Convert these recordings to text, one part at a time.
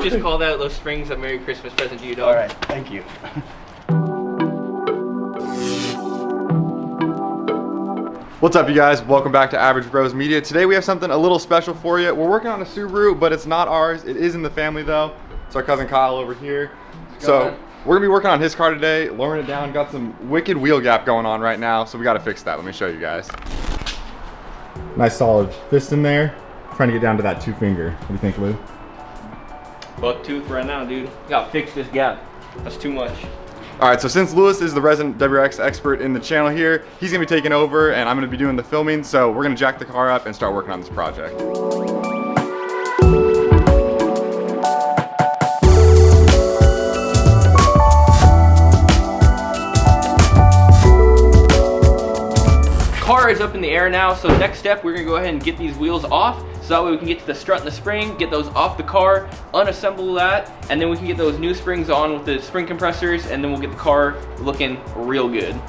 just call those springs a Merry Christmas present to you, dog. All right, thank you. What's up, you guys? Welcome back to Average Bros Media. Today we have something a little special for you. We're working on a Subaru, but it's not ours. It is in the family though. It's our cousin Kyle over here. So we're gonna be working on his car today, lowering it down. Got some wicked wheel gap going on right now, so we gotta fix that. Let me show you guys. Nice solid fist in there. Trying to get down to that 2-finger. What do you think, Lou? Buck tooth right now, dude. You gotta fix this gap. That's too much. All right, so since Lewis is the resident WRX expert in the channel here, he's gonna be taking over and I'm gonna be doing the filming. So we're gonna jack the car up and start working on this project. Car is up in the air now, so next step, we're gonna go ahead and get these wheels off, so that way we can get to the strut and the spring, get those off the car, unassemble that, and then we can get those new springs on with the spring compressors, and then we'll get the car looking real good.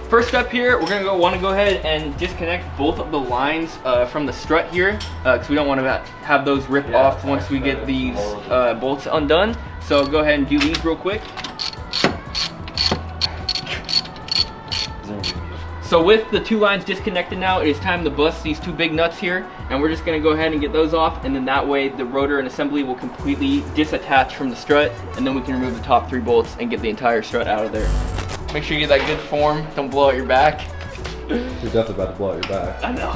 First up here, we're gonna want to go ahead and disconnect both of the lines from the strut here, because we don't want to have those rip off once we get these bolts undone. So go ahead and do these real quick. So with the two lines disconnected now, it is time to bust these two big nuts here, and we're just gonna go ahead and get those off, and then that way the rotor and assembly will completely disattach from the strut, and then we can remove the top 3 bolts and get the entire strut out of there. Make sure you get that good form, don't blow out your back. You're definitely about to blow out your back. I know.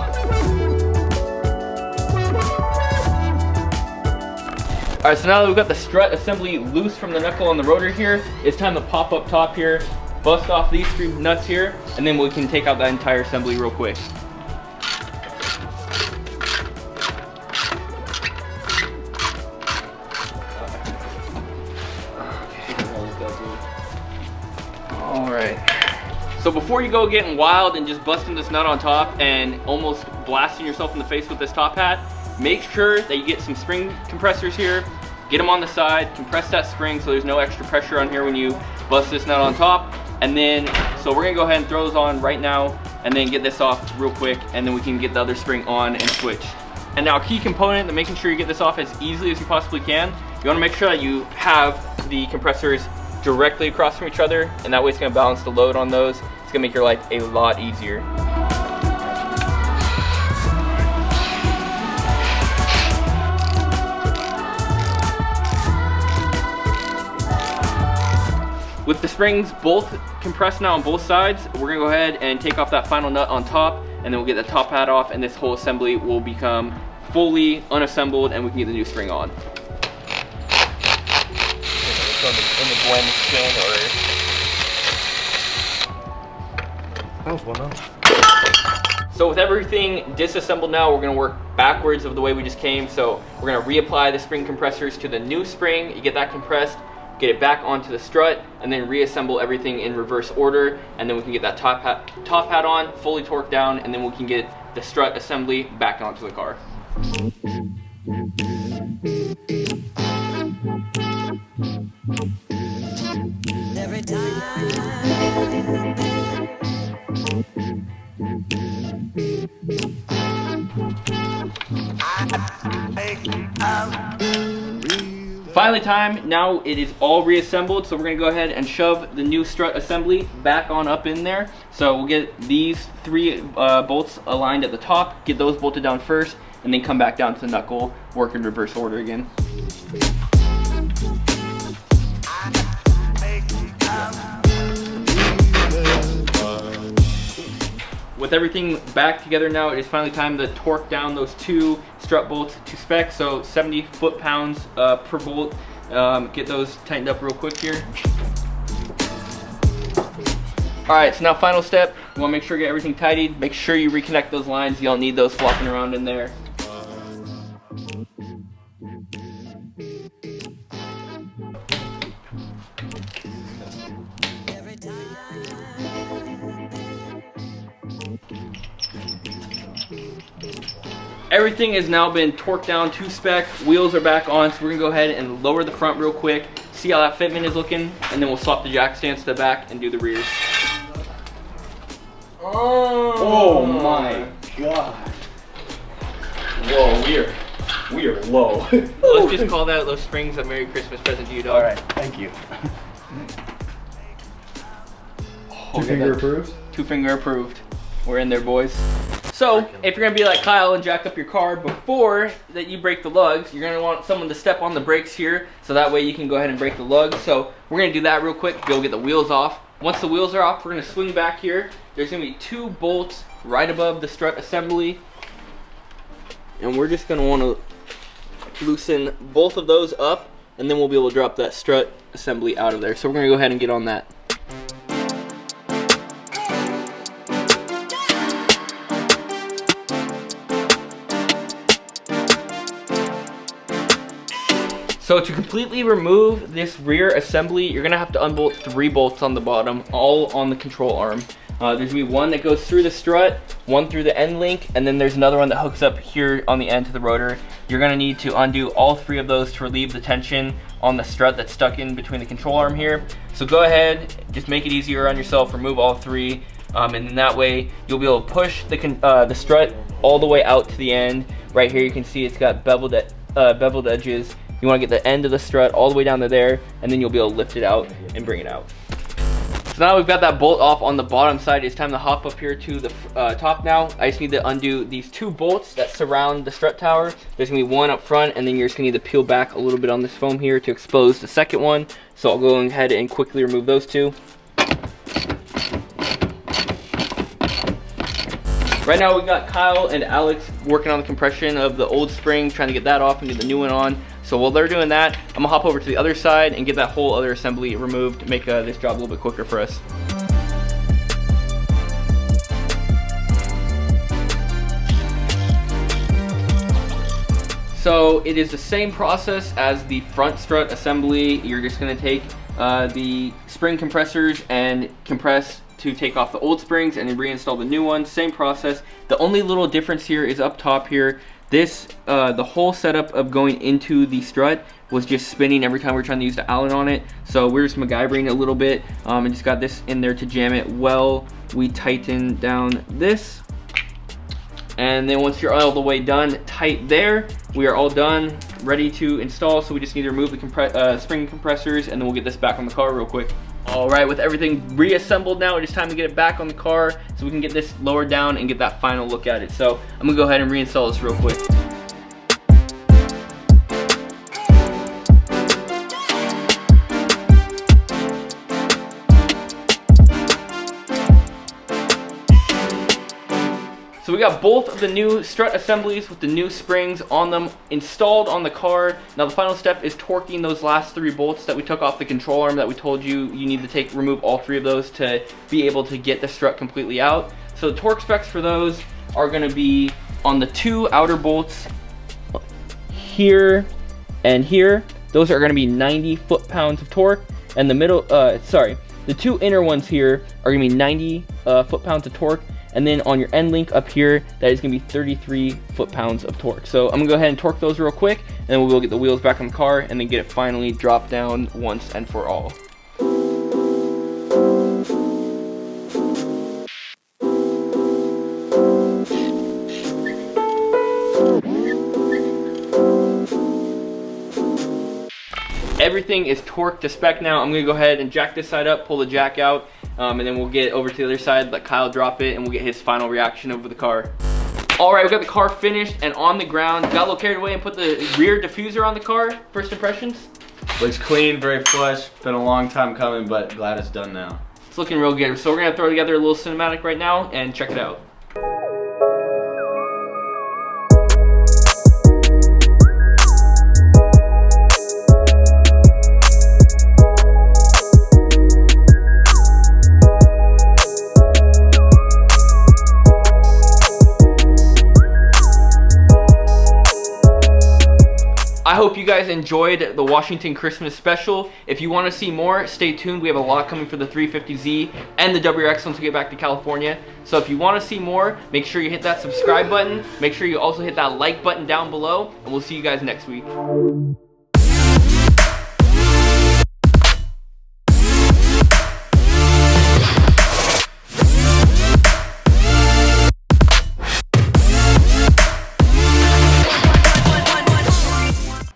All right, so now that we've got the strut assembly loose from the knuckle on the rotor here, it's time to pop up top here, bust off these 3 nuts here, and then we can take out that entire assembly real quick. Alright, so before you go getting wild and just busting this nut on top and almost blasting yourself in the face with this top hat, make sure that you get some spring compressors here, get them on the side, compress that spring so there's no extra pressure on here when you bust this nut on top. And then, so we're gonna go ahead and throw those on right now and then get this off real quick, and then we can get the other spring on and switch. And now a key component to making sure you get this off as easily as you possibly can, you wanna make sure that you have the compressors directly across from each other, and that way it's gonna balance the load on those. It's gonna make your life a lot easier. With the springs both compressed now on both sides, we're gonna go ahead and take off that final nut on top, and then we'll get the top hat off, and this whole assembly will become fully unassembled, and we can get the new spring on. In the blend spin, or that was one up. So with everything disassembled now, we're gonna work backwards of the way we just came. So we're gonna reapply the spring compressors to the new spring. You get that compressed, get it back onto the strut, and then reassemble everything in reverse order, and then we can get that top hat on, fully torqued down, and then we can get the strut assembly back onto the car. Every time Finally time, now it is all reassembled, so we're gonna go ahead and shove the new strut assembly back on up in there. So we'll get these 3 bolts aligned at the top, get those bolted down first, and then come back down to the knuckle, work in reverse order again. With everything back together now, it is finally time to torque down those 2 strut bolts to spec, so 70 foot-pounds per bolt. Get those tightened up real quick here. All right, so now final step, you wanna make sure you get everything tidied. Make sure you reconnect those lines. You don't need those flopping around in there. everything has now been torqued down to spec. Wheels are back on, so we're gonna go ahead and lower the front real quick, see how that fitment is looking, and then we'll swap the jack stands to the back and do the rears. Oh my god. Whoa, we are low. Let's just call that those springs a Merry Christmas present to you, dog. All right, thank you. Two finger approved? 2-finger approved. We're in there, boys. So, if you're gonna be like Kyle and jack up your car before that you break the lugs, you're gonna want someone to step on the brakes here, so that way you can go ahead and break the lugs. So, we're gonna do that real quick, go get the wheels off. Once the wheels are off, we're gonna swing back here. There's gonna be 2 bolts right above the strut assembly. And we're just gonna wanna loosen both of those up, and then we'll be able to drop that strut assembly out of there. So we're gonna go ahead and get on that. So to completely remove this rear assembly, you're gonna have to unbolt 3 bolts on the bottom, all on the control arm. There's gonna be one that goes through the strut, one through the end link, and then there's another one that hooks up here on the end to the rotor. You're gonna need to undo all 3 of those to relieve the tension on the strut that's stuck in between the control arm here. So go ahead, just make it easier on yourself, remove all 3, and then that way you'll be able to push the strut all the way out to the end. Right here you can see it's got beveled edges. You want to get the end of the strut all the way down to there, and then you'll be able to lift it out and bring it out. So now we've got that bolt off on the bottom side. It's time to hop up here to the top now. I just need to undo these 2 bolts that surround the strut tower. There's gonna be one up front, and then you're just gonna need to peel back a little bit on this foam here to expose the second one. So I'll go ahead and quickly remove those 2. Right now we've got Kyle and Alex working on the compression of the old spring, trying to get that off and get the new one on. So while they're doing that, I'm gonna hop over to the other side and get that whole other assembly removed to make this job a little bit quicker for us. So it is the same process as the front strut assembly. You're just gonna take the spring compressors and compress to take off the old springs and then reinstall the new ones. Same process. The only little difference here is up top here. This, the whole setup of going into the strut was just spinning every time we were trying to use the Allen on it. So we're just MacGyvering a little bit and just got this in there to jam it well. We tighten down this. And then once you're all the way done tight there, we are all done, ready to install. So we just need to remove the spring compressors, and then we'll get this back on the car real quick. All right, with everything reassembled now, it is time to get it back on the car so we can get this lowered down and get that final look at it. So I'm gonna go ahead and reinstall this real quick. So we got both of the new strut assemblies with the new springs on them installed on the car. Now the final step is torquing those last 3 bolts that we took off the control arm that we told you need to remove all 3 of those to be able to get the strut completely out. So the torque specs for those are gonna be on the 2 outer bolts here and here. Those are gonna be 90 foot-pounds of torque, and the middle, the 2 inner ones here are gonna be 90 foot-pounds of torque. And then on your end link up here, that is gonna be 33 foot-pounds of torque. So I'm gonna go ahead and torque those real quick, and then we'll get the wheels back on the car and then get it finally dropped down once and for all. Everything is torqued to spec now. I'm gonna go ahead and jack this side up, pull the jack out, and then we'll get over to the other side, let Kyle drop it, and we'll get his final reaction over the car. All right, we got the car finished and on the ground. Got a little carried away and put the rear diffuser on the car. First impressions? Looks clean, very flush. Been a long time coming, but glad it's done now. It's looking real good. So we're gonna throw together a little cinematic right now and check it out. I hope you guys enjoyed the Washington Christmas special. If you want to see more, stay tuned. We have a lot coming for the 350Z and the WRX once we get back to California. So if you want to see more, make sure you hit that subscribe button. Make sure you also hit that like button down below, and we'll see you guys next week.